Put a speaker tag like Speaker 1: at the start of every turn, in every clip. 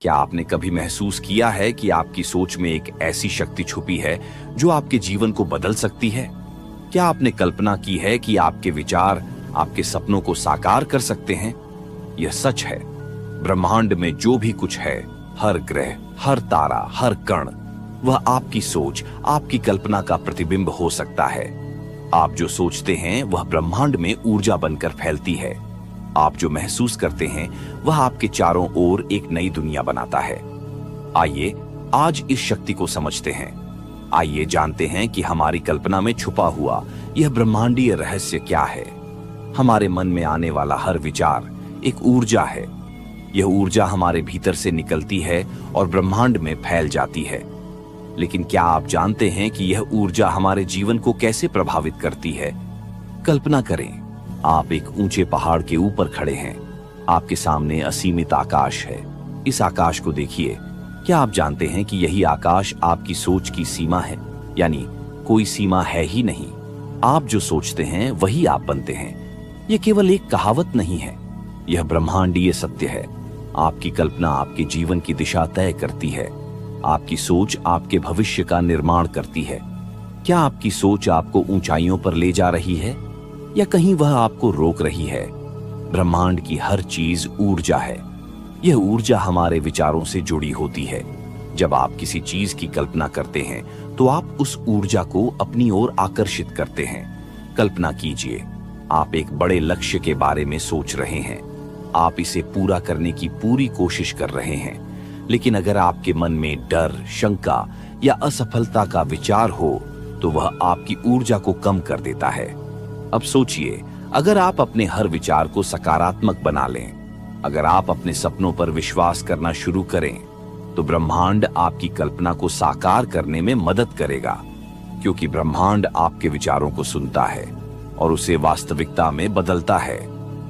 Speaker 1: क्या आपने कभी महसूस किया है कि आपकी सोच में एक ऐसी शक्ति छुपी है जो आपके जीवन को बदल सकती है? क्या आपने कल्पना की है कि आपके विचार आपके सपनों को साकार कर सकते हैं? यह सच है। ब्रह्मांड में जो भी कुछ है, हर ग्रह, हर तारा, हर कण, वह आपकी सोच, आपकी कल्पना का प्रतिबिंब हो सकता है। आप जो सोचते हैं वह ब्रह्मांड में ऊर्जा बनकर फैलती है। आप जो महसूस करते हैं वह आपके चारों ओर एक नई दुनिया बनाता है। आइए आज इस शक्ति को समझते हैं। आइए जानते हैं कि हमारी कल्पना में छुपा हुआ यह ब्रह्मांडीय रहस्य क्या है। हमारे मन में आने वाला हर विचार एक ऊर्जा है। यह ऊर्जा हमारे भीतर से निकलती है और ब्रह्मांड में फैल जाती है। लेकिन क्या आप जानते हैं कि यह ऊर्जा हमारे जीवन को कैसे प्रभावित करती है? कल्पना करें, आप एक ऊंचे पहाड़ के ऊपर खड़े हैं। आपके सामने असीमित आकाश है। इस आकाश को देखिए। क्या आप जानते हैं कि यही आकाश आपकी सोच की सीमा है? यानी कोई सीमा है ही नहीं। आप जो सोचते हैं वही आप बनते हैं। यह केवल एक कहावत नहीं है, यह ब्रह्मांडीय सत्य है। आपकी कल्पना आपके जीवन की दिशा तय करती है। आपकी सोच आपके भविष्य का निर्माण करती है। क्या आपकी सोच आपको ऊंचाइयों पर ले जा रही है या कहीं वह आपको रोक रही है? ब्रह्मांड की हर चीज ऊर्जा है। यह ऊर्जा हमारे विचारों से जुड़ी होती है। जब आप किसी चीज की कल्पना करते हैं तो आप उस ऊर्जा को अपनी ओर आकर्षित करते हैं। कल्पना कीजिए, आप एक बड़े लक्ष्य के बारे में सोच रहे हैं। आप इसे पूरा करने की पूरी कोशिश कर रहे हैं। लेकिन अगर आपके मन में डर, शंका या असफलता का विचार हो तो वह आपकी ऊर्जा को कम कर देता है। अब सोचिए, अगर आप अपने हर विचार को सकारात्मक बना लें, अगर आप अपने सपनों पर विश्वास करना शुरू करें, तो ब्रह्मांड आपकी कल्पना को साकार करने में मदद करेगा। क्योंकि ब्रह्मांड आपके विचारों को सुनता है और उसे वास्तविकता में बदलता है।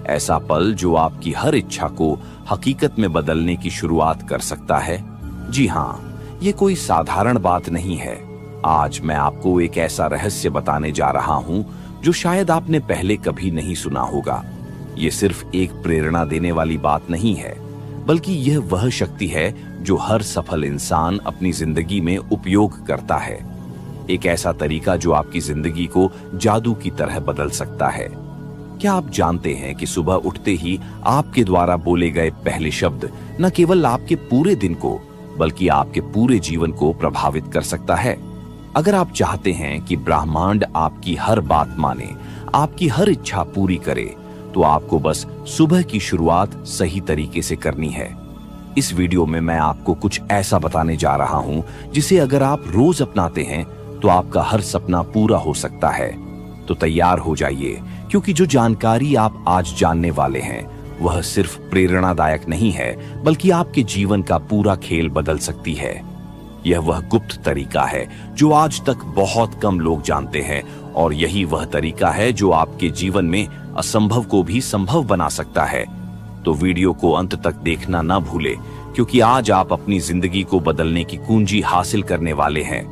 Speaker 1: ऐसा पल जो आपकी हर इच्छा को हकीकत में बदलने की शुरुआत कर सकता है। जी हाँ, ये कोई साधारण बात नहीं है। आज मैं आपको एक ऐसा रहस्य बताने जा रहा हूं जो शायद आपने पहले कभी नहीं सुना होगा। ये सिर्फ एक प्रेरणा देने वाली बात नहीं है, बल्कि यह वह शक्ति है जो हर सफल इंसान अपनी जिंदगी में उपयोग करता है। एक ऐसा तरीका जो आपकी जिंदगी को जादू की तरह बदल सकता है। क्या आप जानते हैं कि सुबह उठते ही आपके द्वारा बोले गए पहले शब्द न केवल आपके पूरे दिन को बल्कि आपके पूरे जीवन को प्रभावित कर सकता है? अगर आप चाहते हैं कि ब्रह्मांड आपकी हर बात माने, आपकी हर इच्छा पूरी करे, तो आपको बस सुबह की शुरुआत सही तरीके से करनी है। इस वीडियो में मैं आपको कुछ ऐसा बताने जा रहा हूं जिसे अगर आप रोज अपनाते हैं तो आपका हर सपना पूरा हो सकता है। तो तैयार हो जाइए, क्योंकि जो जानकारी आप आज जानने वाले हैं वह सिर्फ प्रेरणादायक नहीं है, बल्कि आपके जीवन का पूरा खेल बदल सकती है। यह वह गुप्त तरीका है जो आज तक बहुत कम लोग जानते हैं, और यही वह तरीका है जो आपके जीवन में असंभव को भी संभव बना सकता है। तो वीडियो को अंत तक देखना ना भूले, क्योंकि आज आप अपनी जिंदगी को बदलने की कुंजी हासिल करने वाले हैं।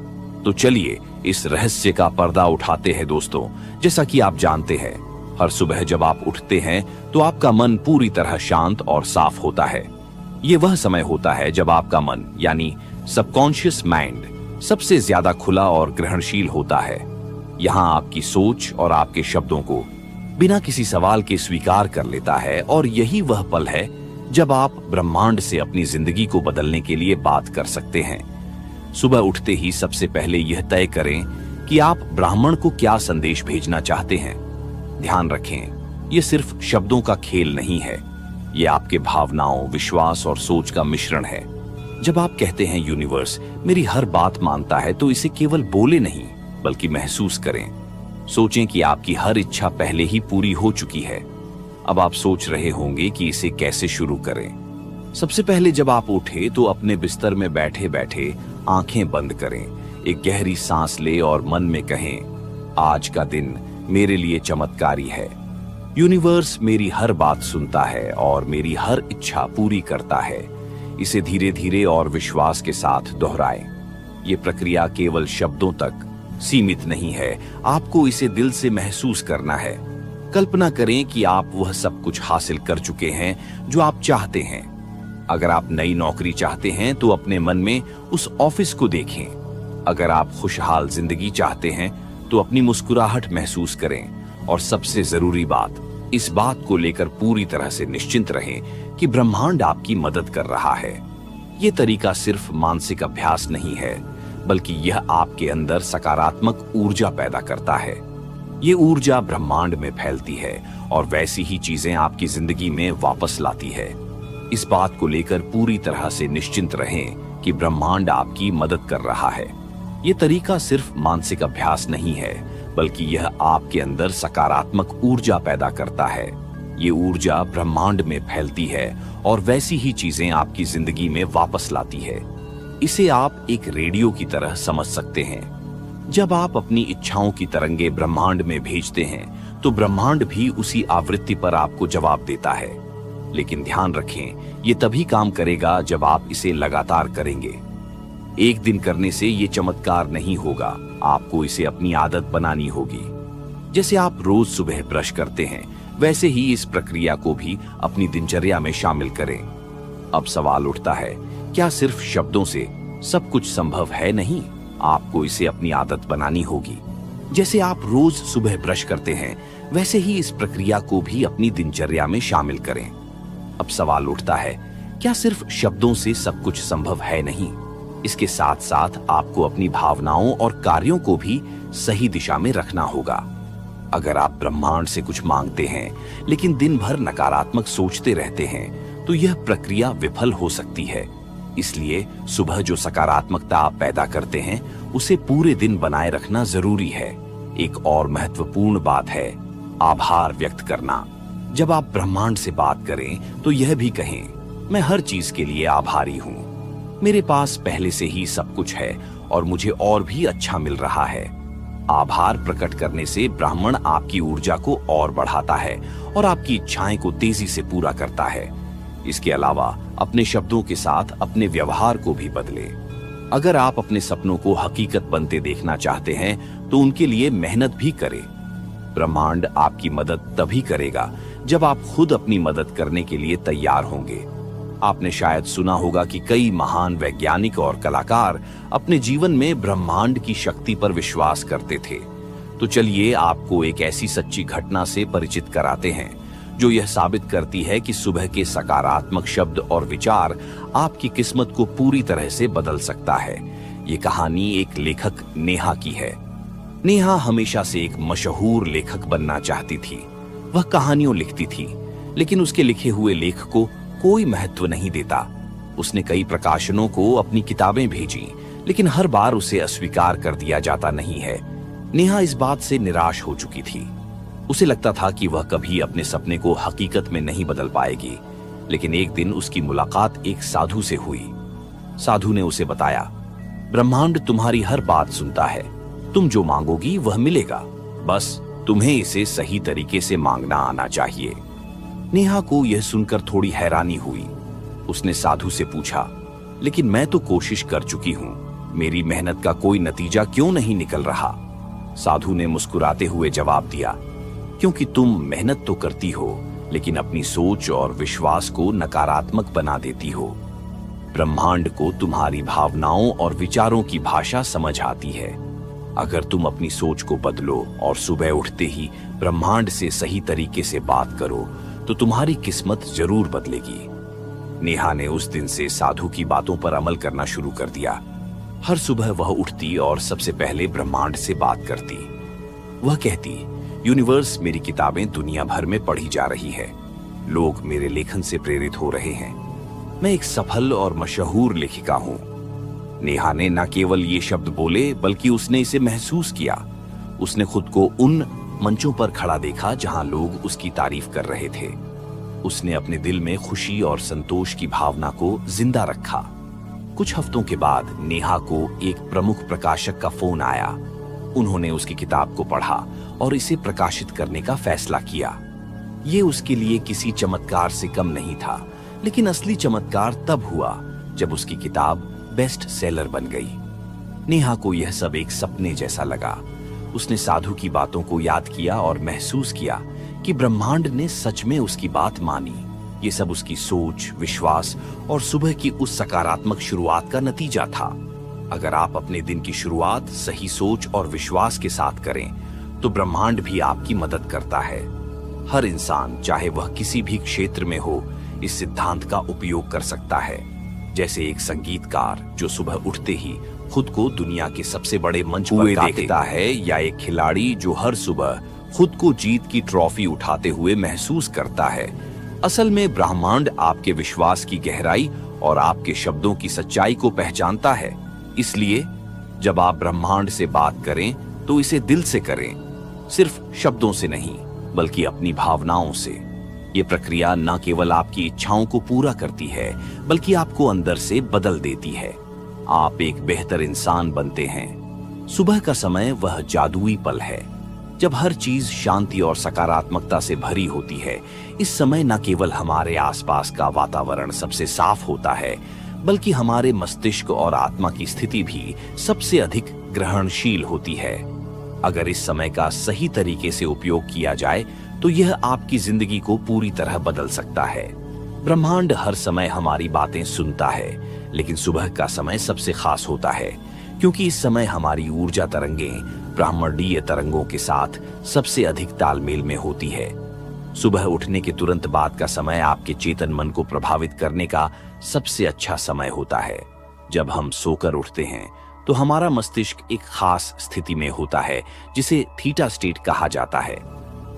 Speaker 1: तो चलिए इस रहस्य का पर्दा उठाते हैं दोस्तों। जैसा कि आप जानते हैं, हर सुबह जब आप उठते हैं तो आपका मन पूरी तरह शांत और साफ होता है। ये वह समय होता है जब आपका मन यानी सबकॉन्शियस माइंड सबसे ज्यादा खुला और ग्रहणशील होता है। यहाँ आपकी सोच और आपके शब्दों को बिना किसी सवाल के स्वीकार कर लेता है, और यही वह पल है जब आप ब्रह्मांड से अपनी जिंदगी को बदलने के लिए बात कर सकते हैं। सुबह उठते ही सबसे पहले यह तय करें कि आप ब्राह्मण को क्या संदेश भेजना चाहते हैं। ध्यान रखें, यह सिर्फ शब्दों का खेल नहीं है, यह आपके भावनाओं, विश्वास और सोच का मिश्रण है। जब आप कहते हैं यूनिवर्स मेरी हर बात मानता है, तो इसे केवल बोले नहीं बल्कि महसूस करें। सोचें कि आपकी हर इच्छा पहले ही पूरी हो चुकी है। अब आप सोच रहे होंगे कि इसे कैसे शुरू करें। सबसे पहले जब आप उठे तो अपने बिस्तर में बैठे बैठे आंखें बंद करें, एक गहरी सांस ले और मन में कहें, आज का दिन मेरे लिए चमत्कारी है। यूनिवर्स मेरी हर बात सुनता है और मेरी हर इच्छा पूरी करता है। इसे धीरे धीरे और विश्वास के साथ दोहराएं। ये प्रक्रिया केवल शब्दों तक सीमित नहीं है, आपको इसे दिल से महसूस करना है। कल्पना करें कि आप वह सब कुछ हासिल कर चुके हैं जो आप चाहते हैं। अगर आप नई नौकरी चाहते हैं तो अपने मन में उस ऑफिस को देखें। अगर आप खुशहाल जिंदगी चाहते हैं तो अपनी मुस्कुराहट महसूस करें। और सबसे जरूरी बात, इस बात को लेकर पूरी तरह से निश्चिंत रहें कि ब्रह्मांड आपकी मदद कर रहा है। ये तरीका सिर्फ मानसिक अभ्यास नहीं है, बल्कि यह आपके अंदर सकारात्मक ऊर्जा पैदा करता है। ये ऊर्जा ब्रह्मांड में फैलती है और वैसी ही चीजें आपकी जिंदगी में वापस लाती है। इस बात को लेकर पूरी तरह से निश्चिंत रहें कि ब्रह्मांड आपकी मदद कर रहा है। ये तरीका सिर्फ मानसिक अभ्यास नहीं है, बल्कि यह आपके अंदर सकारात्मक ऊर्जा पैदा करता है। ये ऊर्जा ब्रह्मांड में फैलती है और वैसी ही चीजें आपकी जिंदगी में वापस लाती है। इसे आप एक रेडियो की तरह समझ सकते हैं। जब आप अपनी इच्छाओं की तरंगे ब्रह्मांड में भेजते हैं तो ब्रह्मांड भी उसी आवृत्ति पर आपको जवाब देता है। लेकिन ध्यान रखें, ये तभी काम करेगा जब आप इसे लगातार करेंगे। एक दिन करने से ये चमत्कार नहीं होगा, आपको इसे अपनी आदत बनानी होगी। जैसे आप रोज सुबह ब्रश करते हैं, वैसे ही इस प्रक्रिया को भी अपनी दिनचर्या में शामिल करें। अब सवाल उठता है, क्या सिर्फ शब्दों से सब कुछ संभव है? नहीं, आपको इसे अपनी आदत बनानी होगी। जैसे आप रोज सुबह ब्रश करते हैं, वैसे ही इस प्रक्रिया को भी अपनी दिनचर्या में शामिल करें। अब सवाल उठता है, क्या सिर्फ शब्दों से सब कुछ संभव है? नहीं, इसके साथ साथ आपको अपनी भावनाओं और कार्यों को भी सही दिशा में रखना होगा। अगर आप ब्रह्मांड से कुछ मांगते हैं लेकिन दिन भर नकारात्मक सोचते रहते हैं तो यह प्रक्रिया विफल हो सकती है। इसलिए सुबह जो सकारात्मकता आप पैदा करते हैं उसे पूरे दिन बनाए रखना जरूरी है। एक और महत्वपूर्ण बात है आभार व्यक्त करना। जब आप ब्रह्मांड से बात करें तो यह भी कहें, मैं हर चीज के लिए आभारी हूँ। मेरे पास पहले से ही सब कुछ है और मुझे और भी अच्छा मिल रहा है। आभार प्रकट करने से ब्रह्मांड आपकी ऊर्जा को और बढ़ाता है और आपकी इच्छाएं को तेजी से पूरा करता है। इसके अलावा अपने शब्दों के साथ अपने व्यवहार को भी बदलें। अगर आप अपने सपनों को हकीकत बनते देखना चाहते हैं तो उनके लिए मेहनत भी करें। ब्रह्मांड आपकी मदद तभी करेगा जब आप खुद अपनी मदद करने के लिए तैयार होंगे। आपने शायद सुना होगा कि कई महान वैज्ञानिक और कलाकार अपने जीवन में ब्रह्मांड की शक्ति पर विश्वास करते थे। तो चलिए आपको एक ऐसी सच्ची घटना से परिचित कराते हैं जो यह साबित करती है कि सुबह के सकारात्मक शब्द और विचार आपकी किस्मत को पूरी तरह से बदल सकता है। ये कहानी एक लेखक नेहा की है। नेहा हमेशा से एक मशहूर लेखक बनना चाहती थी। वह कहानियों लिखती थी, लेकिन उसके लिखे हुए लेख को कोई महत्व नहीं देता। उसने कई प्रकाशनों को अपनी किताबें भेजी, लेकिन हर बार उसे अस्वीकार कर दिया जाता नहीं है। नेहा इस बात से निराश हो चुकी थी। उसे लगता था कि वह कभी अपने सपने को हकीकत में नहीं बदल पाएगी। लेकिन एक दिन उसकी मुलाकात एक साधु से हुई। साधु ने उसे बताया, ब्रह्मांड तुम्हारी हर बात सुनता है। तुम जो मांगोगी वह मिलेगा, बस तुम्हें इसे सही तरीके से मांगना आना चाहिए। नेहा को यह सुनकर थोड़ी हैरानी हुई। उसने साधु से पूछा, लेकिन मैं तो कोशिश कर चुकी हूँ, मेरी मेहनत का कोई नतीजा क्यों नहीं निकल रहा? साधु ने मुस्कुराते हुए जवाब दिया, क्योंकि तुम मेहनत तो करती हो, लेकिन अपनी सोच और विश्वास को नकारात्मक बना देती हो। ब्रह्मांड को तुम्हारी भावनाओं और विचारों की भाषा समझ आती है। अगर तुम अपनी सोच को बदलो और सुबह उठते ही ब्रह्मांड से सही तरीके से बात करो तो तुम्हारी किस्मत जरूर बदलेगी। नेहा ने उस दिन से साधु की बातों पर अमल करना शुरू कर दिया। हर सुबह वह उठती और सबसे पहले ब्रह्मांड से बात करती। वह कहती, यूनिवर्स, मेरी किताबें दुनिया भर में पढ़ी जा रही है। लोग मेरे लेखन से प्रेरित हो रहे हैं। मैं एक सफल और मशहूर लेखिका हूँ। नेहा ने न केवल ये शब्द बोले, बल्कि उसने इसे महसूस किया। उसने खुद को उन मंचों पर खड़ा देखा जहां लोग उसकी तारीफ कर रहे थे। उसने अपने दिल में खुशी और संतोष की भावना को जिंदा रखा। कुछ हफ्तों के बाद नेहा को एक प्रमुख प्रकाशक का फोन आया। उन्होंने उसकी किताब को पढ़ा और इसे प्रकाशित करने का फैसला किया। ये उसके लिए किसी चमत्कार से कम नहीं था, लेकिन असली चमत्कार तब हुआ जब उसकी किताब बेस्ट सेलर बन गई। नेहा को यह सब एक सपने जैसा लगा। उसने साधु की बातों को याद किया और महसूस किया कि ब्रह्मांड ने सच में उसकी बात मानी। ये सब उसकी सोच, विश्वास और सुबह की उस सकारात्मक शुरुआत का नतीजा था। अगर आप अपने दिन की शुरुआत सही सोच और विश्वास के साथ करें तो ब्रह्मांड भी आपकी मदद करता है। हर इंसान, चाहे वह किसी भी क्षेत्र में हो, इस सिद्धांत का उपयोग कर सकता है। जैसे एक संगीतकार जो सुबह उठते ही खुद को दुनिया के सबसे बड़े मंच पर देखता है, या एक खिलाड़ी जो हर सुबह खुद को जीत की ट्रॉफी उठाते हुए महसूस करता है। असल में ब्रह्मांड आपके विश्वास की गहराई और आपके शब्दों की सच्चाई को पहचानता है। इसलिए जब आप ब्रह्मांड से बात करें तो इसे दिल से करें, सिर्फ शब्दों से नहीं बल्कि अपनी भावनाओं से। ये प्रक्रिया न केवल आपकी इच्छाओं को पूरा करती है बल्कि आपको अंदर से बदल देती है। आप एक बेहतर इंसान बनते हैं। सुबह का समय वह जादुई पल है जब हर चीज शांति और सकारात्मकता से भरी होती है। इस समय न केवल हमारे आसपास का वातावरण सबसे साफ होता है बल्कि हमारे मस्तिष्क और आत्मा की स्थिति भी सबसे अधिक ग्रहणशील होती है। अगर इस समय का सही तरीके से उपयोग किया जाए तो यह आपकी जिंदगी को पूरी तरह बदल सकता है। ब्रह्मांड हर समय हमारी बातें सुनता है, लेकिन सुबह का समय सबसे खास होता है क्योंकि इस समय हमारी ऊर्जा तरंगें ब्रह्मांडीय तरंगों के साथ सबसे अधिक तालमेल में होती है। सुबह उठने के तुरंत बाद का समय आपके चेतन मन को प्रभावित करने का सबसे अच्छा समय होता है। जब हम सोकर उठते हैं तो हमारा मस्तिष्क एक खास स्थिति में होता है जिसे थीटा स्टेट कहा जाता है।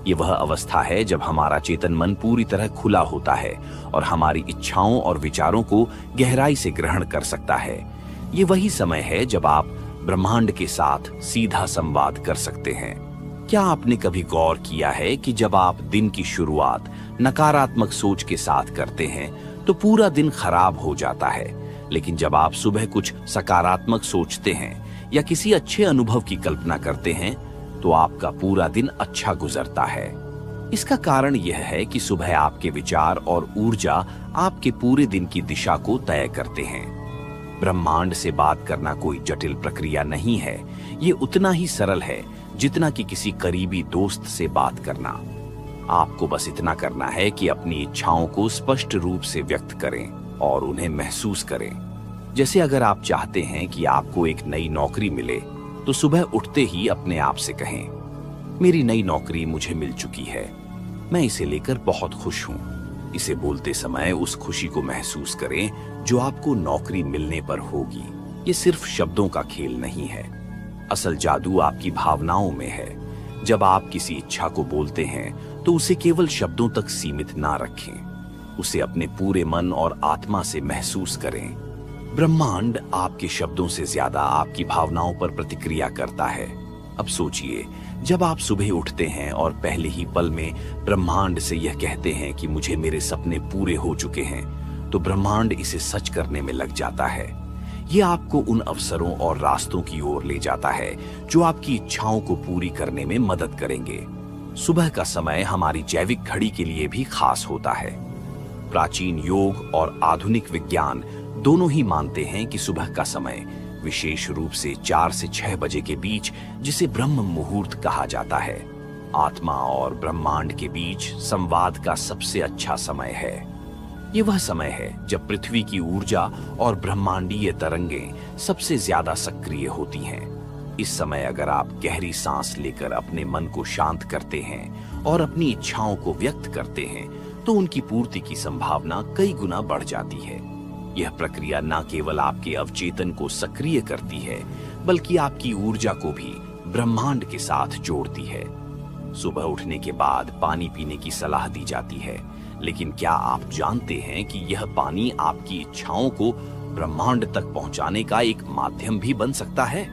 Speaker 1: ये वह अवस्था है जब हमारा चेतन मन पूरी तरह खुला होता है और हमारी इच्छाओं और विचारों को गहराई से ग्रहण कर सकता है। ये वही समय है जब आप ब्रह्मांड के साथ सीधा संवाद कर सकते हैं। क्या आपने कभी गौर किया है कि जब आप दिन की शुरुआत नकारात्मक सोच के साथ करते हैं तो पूरा दिन खराब हो जाता है, लेकिन जब आप सुबह कुछ सकारात्मक सोचते हैं या किसी अच्छे अनुभव की कल्पना करते हैं तो आपका पूरा दिन अच्छा गुजरता है। इसका कारण यह है कि सुबह आपके विचार और ऊर्जा आपके पूरे दिन की दिशा को तय करते हैं। ब्रह्मांड से बात करना कोई जटिल प्रक्रिया नहीं है। ये उतना ही सरल है जितना कि किसी करीबी दोस्त से बात करना। आपको बस इतना करना है कि अपनी इच्छाओं को स्पष्ट रूप से व्यक्त करें और उन्हें महसूस करें। जैसे अगर आप चाहते हैं कि आपको एक नई नौकरी मिले तो सुबह उठते ही अपने आप से कहें, मेरी नई नौकरी मुझे मिल चुकी है, मैं इसे लेकर बहुत खुश हूं। इसे बोलते समय उस खुशी को महसूस करें जो आपको नौकरी मिलने पर होगी। ये सिर्फ शब्दों का खेल नहीं है, असल जादू आपकी भावनाओं में है। जब आप किसी इच्छा को बोलते हैं तो उसे केवल शब्दों तक सीमित ना रखें, उसे अपने पूरे मन और आत्मा से महसूस करें। ब्रह्मांड आपके शब्दों से ज्यादा आपकी भावनाओं पर प्रतिक्रिया करता है। अब सोचिए, जब आप सुबह उठते हैं और पहले ही पल में ब्रह्मांड से यह कहते हैं कि मुझे मेरे सपने पूरे हो चुके हैं, तो ब्रह्मांड इसे सच करने में लग जाता है। यह आपको उन अवसरों और रास्तों की ओर ले जाता है जो आपकी इच्छाओं को पूरी करने में मदद करेंगे। सुबह का समय हमारी जैविक घड़ी के लिए भी खास होता है। प्राचीन योग और आधुनिक विज्ञान दोनों ही मानते हैं कि सुबह का समय, विशेष रूप से 4 से 6 बजे के बीच, जिसे ब्रह्म मुहूर्त कहा जाता है, आत्मा और ब्रह्मांड के बीच संवाद का सबसे अच्छा समय है। ये वह समय है जब पृथ्वी की ऊर्जा और ब्रह्मांडीय तरंगें सबसे ज्यादा सक्रिय होती हैं। इस समय अगर आप गहरी सांस लेकर अपने मन को शांत करते हैं और अपनी इच्छाओं को व्यक्त करते हैं तो उनकी पूर्ति की संभावना कई गुना बढ़ जाती है। यह प्रक्रिया न केवल आपके अवचेतन को सक्रिय करती है बल्कि आपकी ऊर्जा को भी ब्रह्मांड के साथ जोड़ती है। सुबह उठने के बाद पानी पीने की सलाह दी जाती है, लेकिन क्या आप जानते हैं कि यह पानी आपकी इच्छाओं को ब्रह्मांड तक पहुंचाने का एक माध्यम भी बन सकता है?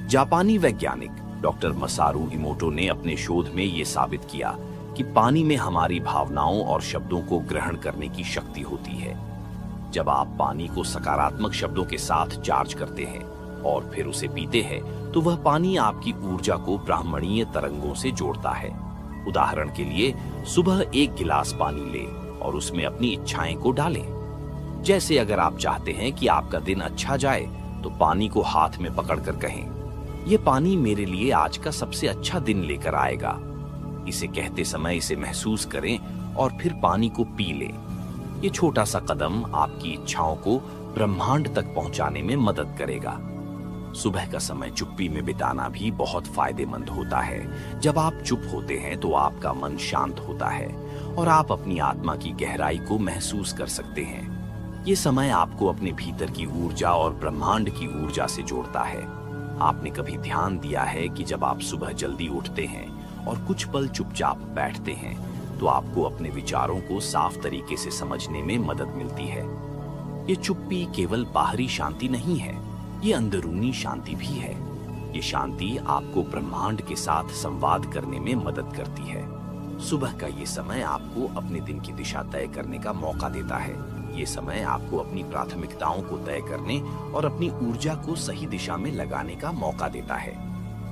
Speaker 1: जापानी वैज्ञानिक डॉक्टर मसारू इमोटो ने अपने शोध में यह साबित किया कि पानी में हमारी भावनाओं और शब्दों को ग्रहण करने की शक्ति होती है। जब आप पानी को सकारात्मक शब्दों के साथ चार्ज करते हैं और फिर उसे पीते हैं तो वह पानी आपकी ऊर्जा को ब्राह्मणीय तरंगों से जोड़ता है। उदाहरण के लिए, सुबह 1 गिलास पानी लें और उसमें अपनी इच्छाएं को डालें। जैसे अगर आप चाहते हैं कि आपका दिन अच्छा जाए तो पानी को हाथ में पकड़कर कहें, यह पानी मेरे लिए आज का सबसे अच्छा दिन लेकर आएगा। इसे कहते समय इसे महसूस करें और फिर पानी को पी लें। ये छोटा सा कदम आपकी इच्छाओं को ब्रह्मांड तक पहुंचाने में मदद करेगा। सुबह का समय चुप्पी में बिताना भी बहुत फायदेमंद होता है। जब आप चुप होते हैं तो आपका मन शांत होता है और आप अपनी आत्मा की गहराई को महसूस कर सकते हैं। ये समय आपको अपने भीतर की ऊर्जा और ब्रह्मांड की ऊर्जा से जोड़ता है। आपने कभी ध्यान दिया है कि जब आप सुबह जल्दी उठते हैं और कुछ पल चुपचाप बैठते हैं तो आपको अपने विचारों को साफ तरीके से समझने में मदद मिलती है। ये चुप्पी केवल बाहरी शांति नहीं है, ये अंदरूनी शांति भी है। ये शांति आपको ब्रह्मांड के साथ संवाद करने में मदद करती है। सुबह का ये समय आपको अपने दिन की दिशा तय करने का मौका देता है। ये समय आपको अपनी प्राथमिकताओं को तय करने और अपनी ऊर्जा को सही दिशा में लगाने का मौका देता है।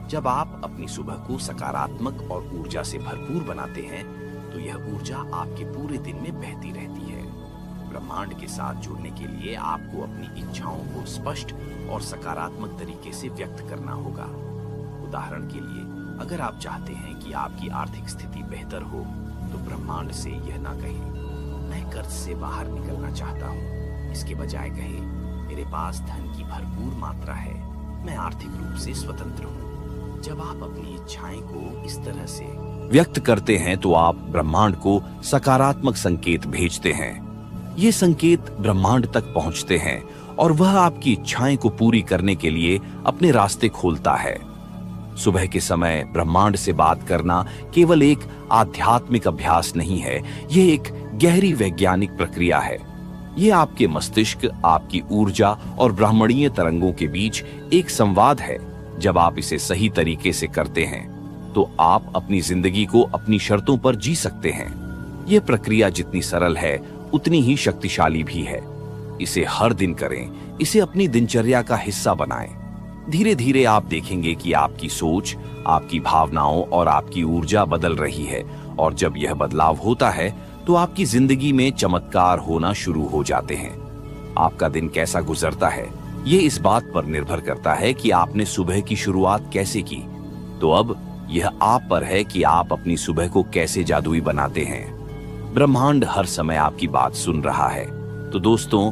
Speaker 1: जब आप अपनी सुबह को सकारात्मक और ऊर्जा से भरपूर बनाते हैं तो यह ऊर्जा आपके पूरे दिन में बहती रहती है। ब्रह्मांड के साथ जुड़ने के लिए आपको अपनी इच्छाओं को स्पष्ट और सकारात्मक तरीके से व्यक्त करना होगा। उदाहरण के लिए, अगर आप चाहते हैं कि आपकी आर्थिक स्थिति बेहतर हो तो ब्रह्मांड से यह ना कहें, मैं कर्ज से बाहर निकलना चाहता हूँ। इसके बजाय कहें, मेरे पास धन की भरपूर मात्रा है, मैं आर्थिक रूप से स्वतंत्र हूँ। जब आप अपनी इच्छाएं को इस तरह से व्यक्त करते हैं तो आप ब्रह्मांड को सकारात्मक संकेत भेजते हैं। ये संकेत ब्रह्मांड तक पहुंचते हैं और वह आपकी इच्छाएं को पूरी करने के लिए अपने रास्ते खोलता है। सुबह के समय ब्रह्मांड से बात करना केवल एक आध्यात्मिक अभ्यास नहीं है, ये एक गहरी वैज्ञानिक प्रक्रिया है। ये आपके मस्तिष्क, आपकी ऊर्जा और ब्राह्मणीय तरंगों के बीच एक संवाद है। जब आप इसे सही तरीके से करते हैं तो आप अपनी जिंदगी को अपनी शर्तों पर जी सकते हैं। यह प्रक्रिया जितनी सरल है उतनी ही शक्तिशाली भी है। इसे हर दिन करें, इसे अपनी दिनचर्या का हिस्सा बनाएं। धीरे धीरे आप देखेंगे कि आपकी सोच, आपकी भावनाओं और आपकी ऊर्जा बदल रही है, और जब यह बदलाव होता है तो आपकी जिंदगी में चमत्कार होना शुरू हो जाते हैं। आपका दिन कैसा गुजरता है, ये इस बात पर निर्भर करता है कि आपने सुबह की शुरुआत कैसे की। तो अब यह आप पर है कि आप अपनी सुबह को कैसे जादुई बनाते हैं। ब्रह्मांड हर समय आपकी बात सुन रहा है। तो दोस्तों,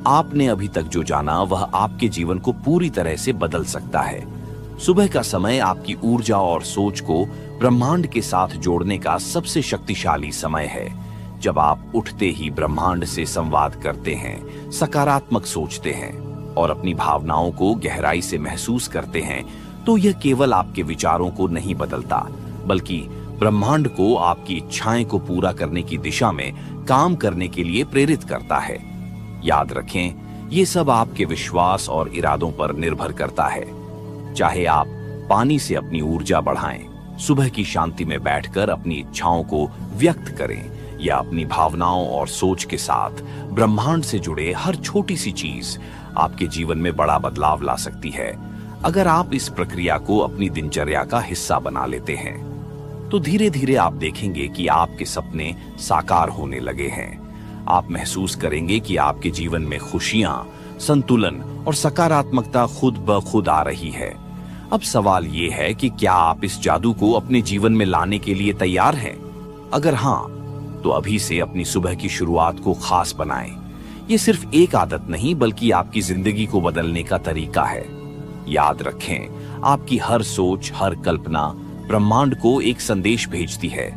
Speaker 1: आपने अभी तक जो जाना वह आपके जीवन को पूरी तरह से बदल सकता है। सुबह का समय आपकी ऊर्जा और सोच को ब्रह्मांड के साथ जोड़ने का सबसे शक्तिशाली समय है। जब आप उठते ही ब्रह्मांड से संवाद करते हैं, सकारात्मक सोचते हैं और अपनी भावनाओं को गहराई से महसूस करते हैं, तो यह केवल आपके विचारों को नहीं बदलता, बल्कि ब्रह्मांड को आपकी इच्छाएं को पूरा करने की दिशा में काम करने के लिए प्रेरित करता है। याद रखें, ये सब आपके विश्वास और इरादों पर निर्भर करता है। चाहे आप पानी से अपनी ऊर्जा बढ़ाएं, सुबह की शांति में बैठकर अपनी इच्छाओं को व्यक्त करें, या अपनी भावनाओं और सोच के साथ ब्रह्मांड से जुड़े हर छोटी सी चीज आपके जीवन में बड़ा बदलाव ला सकती है। अगर आप इस प्रक्रिया को अपनी दिनचर्या का हिस्सा बना लेते हैं तो धीरे धीरे आप देखेंगे कि आपके सपने साकार होने लगे हैं। आप महसूस करेंगे कि आपके जीवन में खुशियां, संतुलन और सकारात्मकता खुद ब खुद आ रही है। अब सवाल ये है कि क्या आप इस जादू को अपने जीवन में लाने के लिए तैयार हैं? अगर हाँ, तो अभी से अपनी सुबह की शुरुआत को खास बनाएं। ये सिर्फ एक आदत नहीं, बल्कि आपकी जिंदगी को बदलने का तरीका है। याद रखें, आपकी हर सोच, हर कल्पना ब्रह्मांड को एक संदेश भेजती है।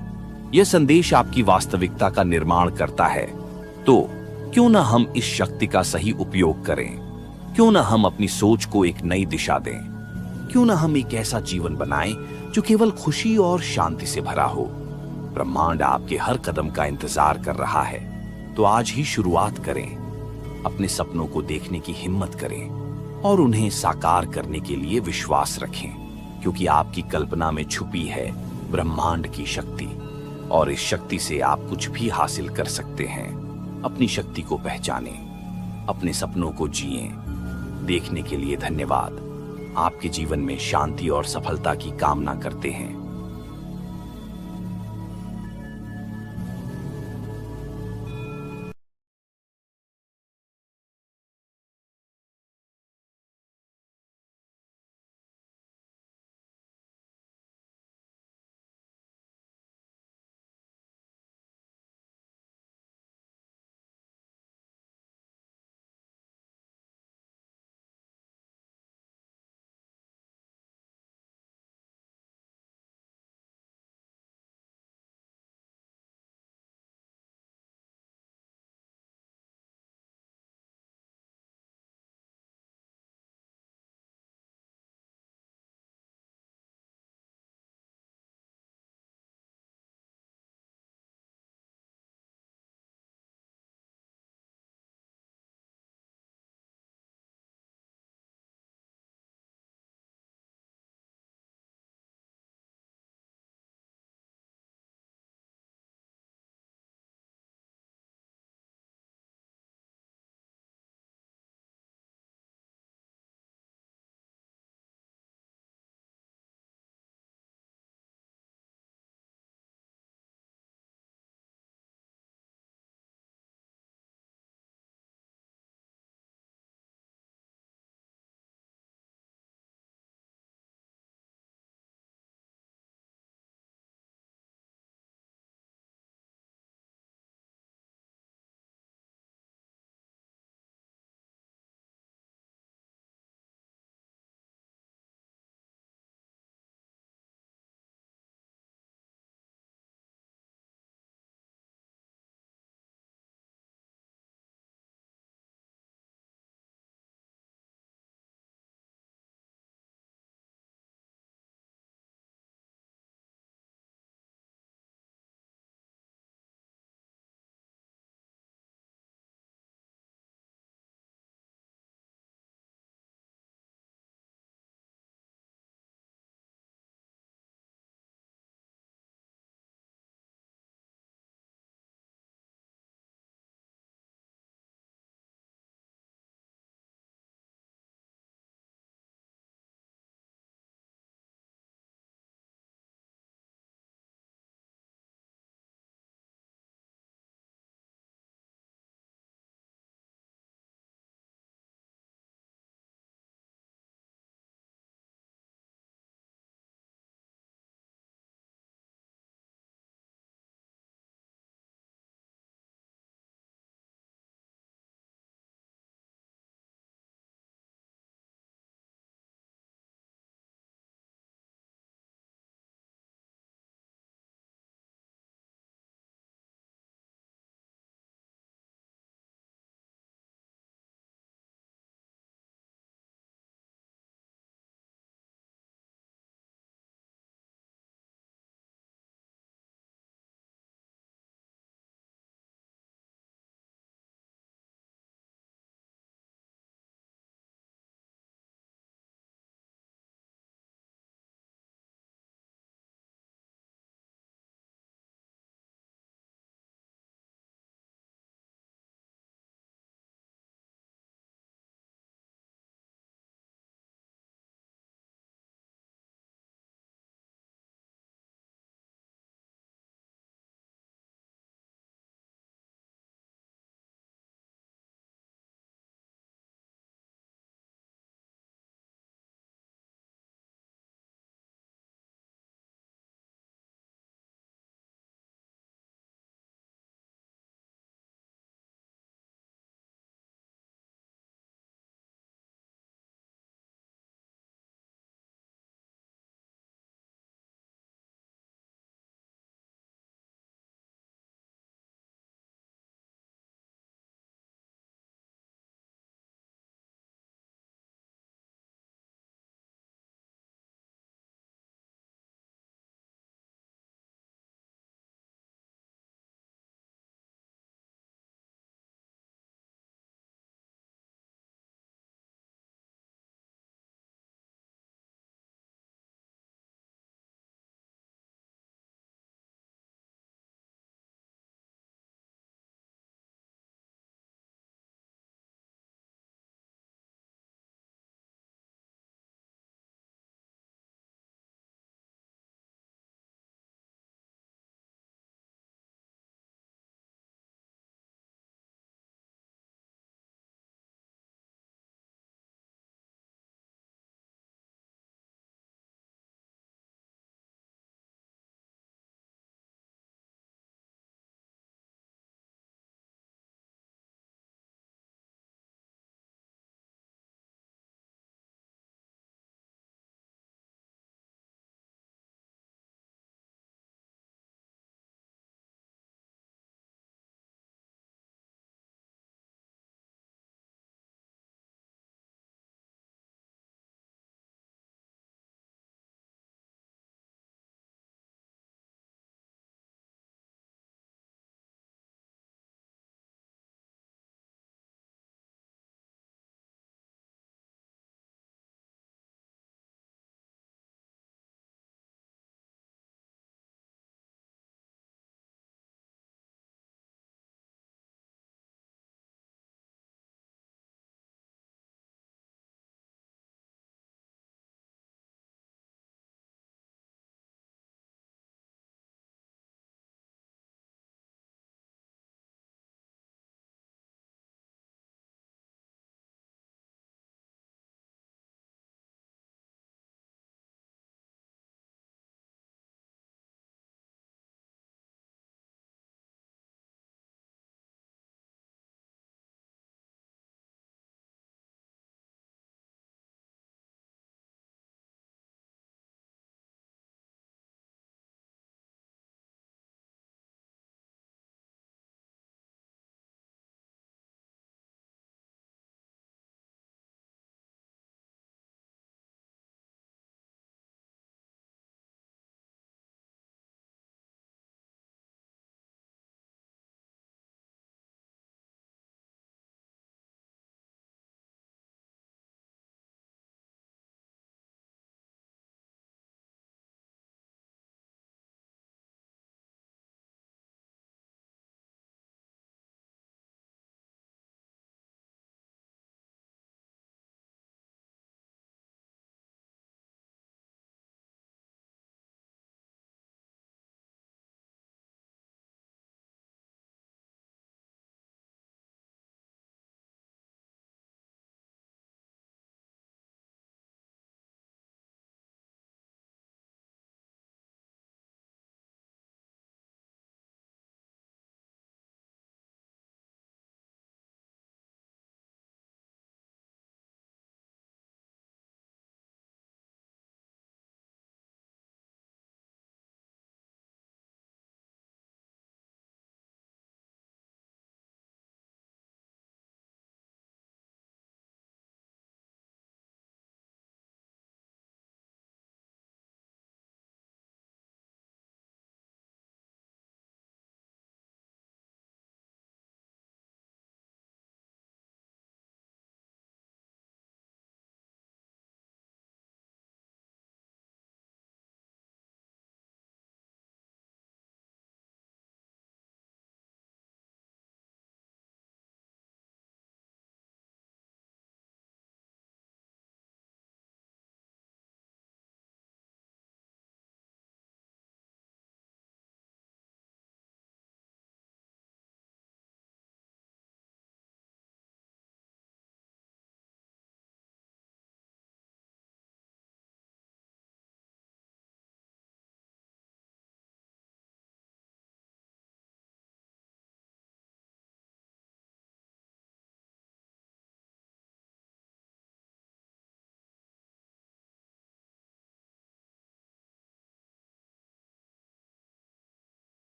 Speaker 1: यह संदेश आपकी वास्तविकता का निर्माण करता है। तो क्यों ना हम इस शक्ति का सही उपयोग करें? क्यों ना हम अपनी सोच को एक नई दिशा दें? क्यों ना हम एक ऐसा जीवन बनाएं जो केवल खुशी और शांति से भरा हो? ब्रह्मांड आपके हर कदम का इंतजार कर रहा है। तो आज ही शुरुआत करें। अपने सपनों को देखने की हिम्मत करें और उन्हें साकार करने के लिए विश्वास रखें, क्योंकि आपकी कल्पना में छुपी है ब्रह्मांड की शक्ति, और इस शक्ति से आप कुछ भी हासिल कर सकते हैं। अपनी शक्ति को पहचानें, अपने सपनों को जिएं। देखने के लिए धन्यवाद। आपके जीवन में शांति और सफलता की कामना करते हैं।